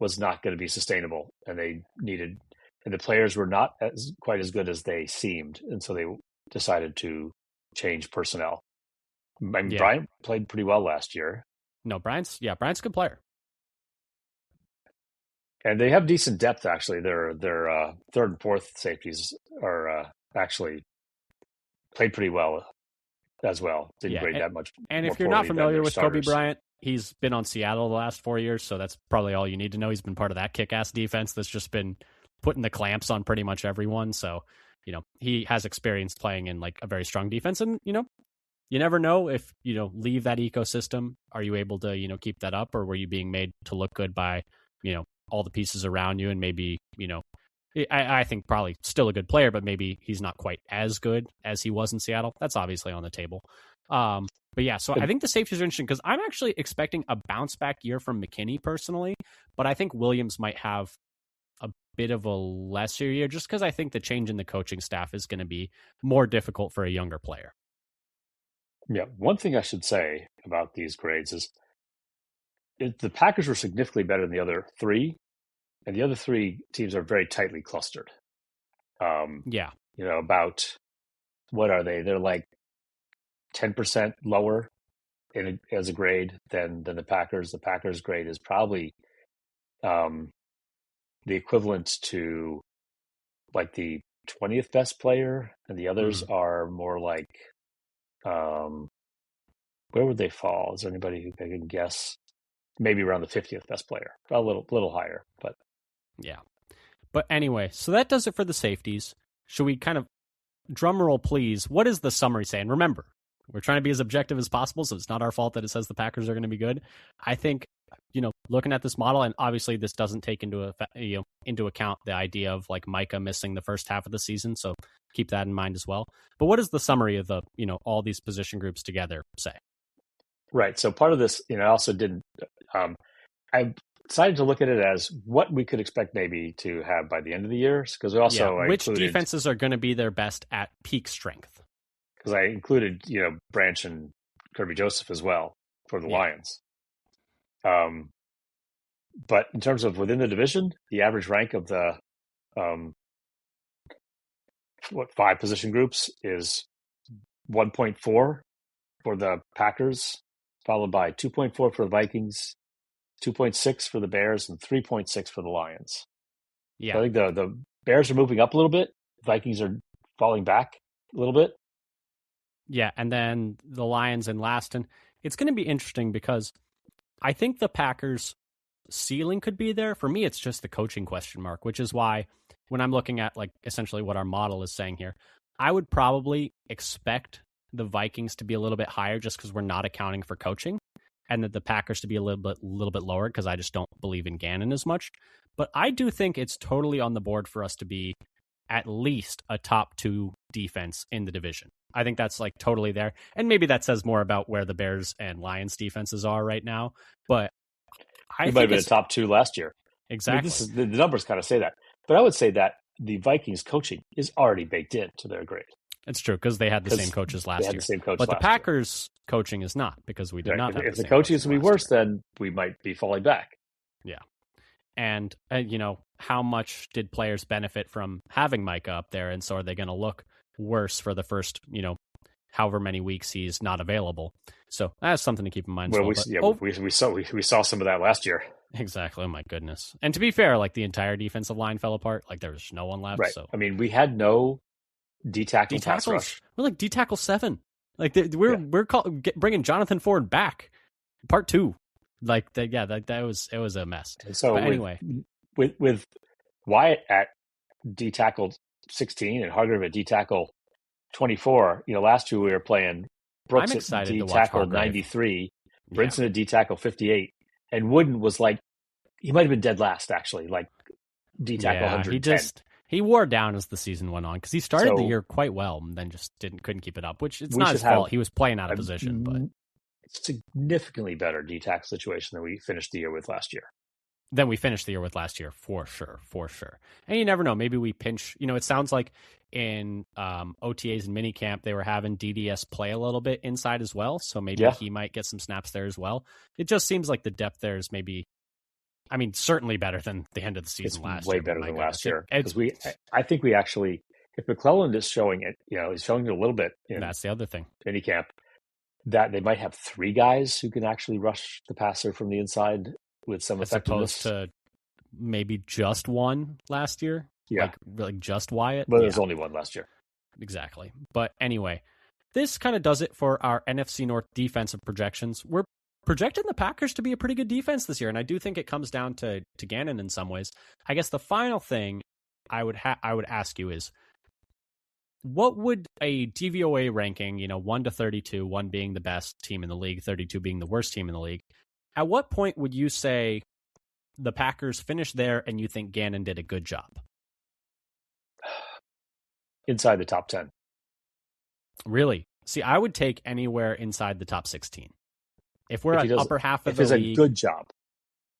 was not going to be sustainable, and and the players were not quite as good as they seemed, and so they decided to change personnel. I mean, Bryant played pretty well last year. No, Bryant's a good player. And they have decent depth, actually. Their third and fourth safeties are actually played pretty well as well. Didn't grade that much. And if you're not familiar with Kobe Bryant, he's been on Seattle the last 4 years, so that's probably all you need to know. He's been part of that kick-ass defense that's just been putting the clamps on pretty much everyone. So, he has experience playing in like a very strong defense. And, you never know if, leave that ecosystem. Are you able to, keep that up, or were you being made to look good by, all the pieces around you and maybe, I think probably still a good player, but maybe he's not quite as good as he was in Seattle. That's obviously on the table. But yeah, so I think the safeties are interesting because I'm actually expecting a bounce back year from McKinney personally, but I think Williams might have a bit of a lesser year just because I think the change in the coaching staff is going to be more difficult for a younger player. Yeah, one thing I should say about these grades is the Packers were significantly better than the other three. And the other three teams are very tightly clustered. About what are they? They're like 10% lower as a grade than the Packers. The Packers grade is probably the equivalent to like the 20th best player, and the others are more like where would they fall? Is there anybody who can guess? Maybe around the 50th best player, a little higher, but. Yeah. But anyway, so that does it for the safeties. Should we kind of, drum roll please, what is the summary saying? Remember, we're trying to be as objective as possible, so it's not our fault that it says the Packers are going to be good. I think, looking at this model, and obviously this doesn't take into account the idea of like Micah missing the first half of the season, so keep that in mind as well. But what does the summary of the, all these position groups together say? Right. So part of this, I also didn't, I decided to look at it as what we could expect maybe to have by the end of the year, because we also which defenses are going to be their best at peak strength. Because I included, Branch and Kirby Joseph as well for the Lions. But in terms of within the division, the average rank of the 5 position groups is 1.4 for the Packers, followed by 2.4 for the Vikings, 2.6 for the Bears, and 3.6 for the Lions. Yeah, so I think the Bears are moving up a little bit. Vikings are falling back a little bit. Yeah, and then the Lions in last. And it's going to be interesting because I think the Packers' ceiling could be there. For me, it's just the coaching question mark, which is why when I'm looking at like essentially what our model is saying here, I would probably expect the Vikings to be a little bit higher just because we're not accounting for coaching, and that the Packers to be a little bit lower because I just don't believe in Gannon as much. But I do think it's totally on the board for us to be at least a top 2 defense in the division. I think that's like totally there. And maybe that says more about where the Bears and Lions defenses are right now. But I think might have been a top 2 last year. Exactly. I mean, the numbers kind of say that. But I would say that the Vikings coaching is already baked into their grade. It's true because they had the same coaches last year. The same coach but the last Packers' coaching is not because we did not have if the the coaching is going to be worse, then we might be falling back. Yeah. And, how much did players benefit from having Micah up there? And so are they going to look worse for the first, however many weeks he's not available? So that's something to keep in mind. Well, we saw some of that last year. Exactly. Oh, my goodness. And to be fair, like the entire defensive line fell apart. Like there was no one left. Right. So I mean, we had no D-tackle pass rush. We're like D-tackle 7. Like we're bringing Jonathan Ford back. Part 2. Like that. Yeah, it was a mess. And so but anyway, with Wyatt at D-tackle 16 and Hargrave at D-tackle 24, last year we were playing Brooks at D-tackle 93, Brinson at D-tackle 58, and Wooden was like, he might have been dead last actually, like D-tackle 110. He wore down as the season went on because he started the year quite well and then just couldn't keep it up, which it's not his fault. He was playing out of position, but significantly better D-tackle situation than we finished the year with last year. For sure. And you never know. Maybe we pinch, it sounds like in OTAs and minicamp, they were having DDS play a little bit inside as well. So maybe he might get some snaps there as well. It just seems like the depth there is certainly better than the end of the season last year. Way better than last year. Because I think we actually, if McClellan is showing it, he's showing it a little bit. That's the other thing. Minicamp, that they might have 3 guys who can actually rush the passer from the inside with some effectiveness. As opposed to maybe just one last year. Yeah. Like just Wyatt. But there's only one last year. Exactly. But anyway, this kind of does it for our NFC North defensive projections. We're projecting the Packers to be a pretty good defense this year, and I do think it comes down to Gannon in some ways. I guess the final thing I would ask you is, what would a DVOA ranking, 1 to 32, 1 being the best team in the league, 32 being the worst team in the league, at what point would you say the Packers finished there and you think Gannon did a good job? Inside the top 10. Really? See, I would take anywhere inside the top 16. If we're at upper half of the league. It's a good job.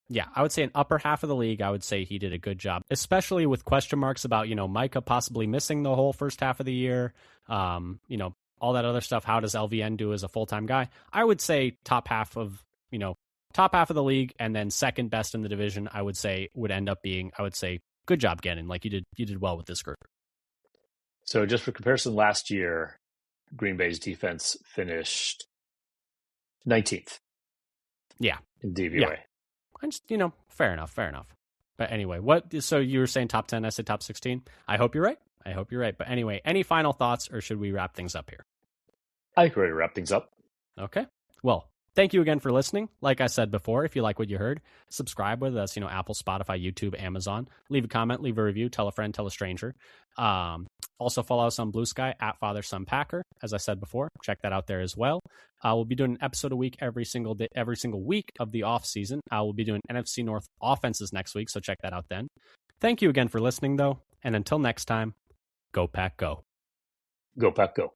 Yeah, I would say an upper half of the league, I would say he did a good job, especially with question marks about, Micah possibly missing the whole first half of the year. All that other stuff. How does LVN do as a full-time guy? I would say top half of the league, and then second best in the division, I would say would end up being, good job, Gannon. Like you did well with this group. So just for comparison, last year, Green Bay's defense finished 19th. Yeah. In DVOA. Yeah. I just, fair enough. But anyway, so you were saying top 10, I said top 16. I hope you're right. But anyway, any final thoughts, or should we wrap things up here? I think we're ready to wrap things up. Okay. Well, thank you again for listening. Like I said before, if you like what you heard, subscribe, whether that's, Apple, Spotify, YouTube, Amazon. Leave a comment, leave a review, tell a friend, tell a stranger. Also follow us on Blue Sky at Father Son Packer. As I said before, check that out there as well. We'll be doing an episode a week every single day, every single week of the off season. We'll be doing NFC North offenses next week, so check that out then. Thank you again for listening, though, and until next time, go Pack, go. Go Pack, go.